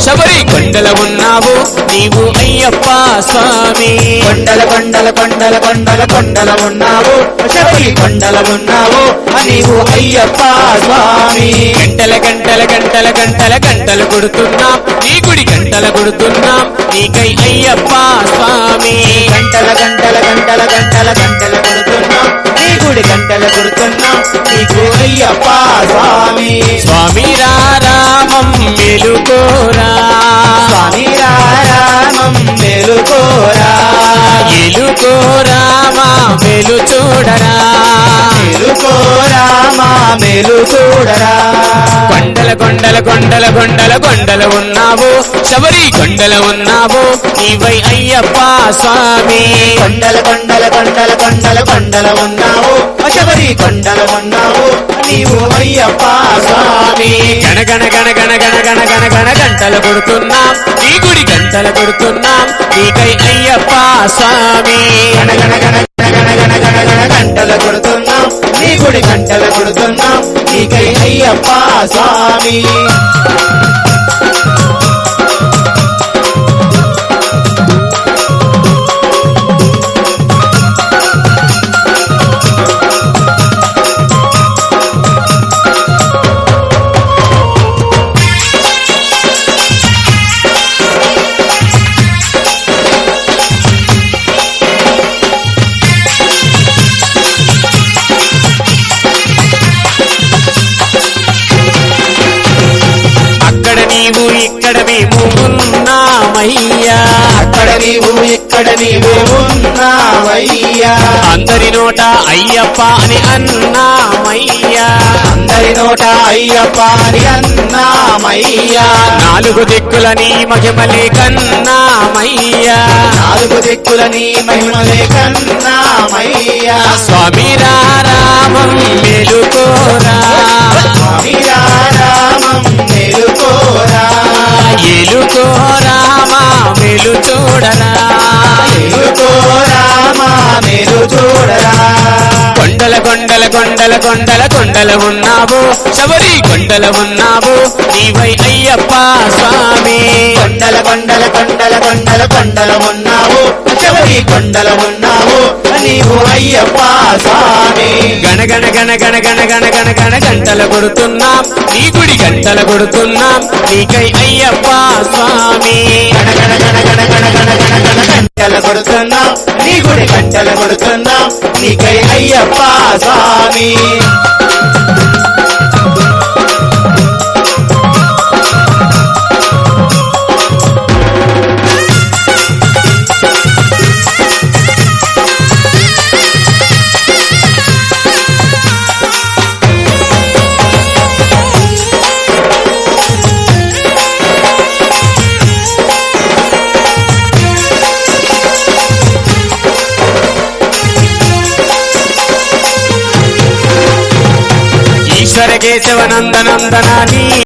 శబరి కొండల ఉన్నావు నీవు అయ్యప్ప స్వామి కొండల కొండల కొండల కొండల కొండల ఉన్నావు శబరి కొండల ఉన్నావు నీవు అయ్యప్ప స్వామి గంటల గంటల గంటల గంటల గంటలు కొడుతున్నాం నీ గుడి గంటల కొడుతున్నాం నీకై అయ్యప్ప స్వామి గంటల గంటల గంటల గంటల గంటల కొడుతున్నాం నీ గుడి గంటల కొడుతున్నాం నీకు అయ్యప్ప స్వామి స్వామి రామం మెలుకోరా స్వామి రామం మేలుకోరా ఎలుకోరామా మెలు చూడరా మేలుకోరామా మేలు చూడరా కొండల కొండల కొండల కొండల కొండల ఉన్నావు శబరి కొండల ఉన్నావు నీవై అయ్యప్ప స్వామి కొండల కొండల కొండల కొండల కొండల ఉన్నావు శబరి కొండల ఉన్నావు నీవు అయ్యప్ప స్వామి గణగణ గణ గణ గణ గణ గణ గణ గంటలు కొడుతున్నాం నీ గుడి గంటలు కొడుతున్నాం నీకై అయ్యప్ప స్వామి గణగణ గణ గణ గణ గణ గణ గంటల కొడుతున్నాం నీ గుడి గంటల కొడుతున్నాం నీకై అయ్యప్ప స్వామి అక్కడ నీవు ఇక్కడ మేము ఉన్నామయ్యా అక్కడ నీవు ఇక్కడ నీవు ఉన్నావయ్యా అందరి నోట అయ్యప్ప అని అన్నామయ్యా అందరి నోట అయ్యప్ప అని అన్నామయ్యా నాలుగు దిక్కుల నీ మహిమలే కన్నామయ్యా నాలుగు దిక్కుల నీ మహిమలే కన్నామయ్యా స్వామి రామం మెలుకోరా స్వామి రామం మేలుకోరా ఎలుకోరామా మెలు చూడరా మేలుకోరామా మేలు చూడరా కొండల కొండల కొండల కొండల కొండల ఉన్నావు శబరి కొండల ఉన్నావు నీవై అయ్యప్ప స్వామి కొండల కొండల కొండల కొండల కొండల ఉన్నావు శబరి కొండల ఉన్నావు నీవు అయ్యప్ప స్వామి గణగణ గణ గణ గణ గణ గణ గణ గంటల కొడుతున్నాం నీ గుడి గంటల కొడుతున్నాం నీకై అయ్యప్ప స్వామి గణగణ గణ గణ గణ గణ గణ గణ గంటల కొడుతున్నాం నీ గుడి గంటల కొడుతున్నాం నీకై అయ్యప్ప స్వామి ఈశ్వర కేశవ నందనందనాని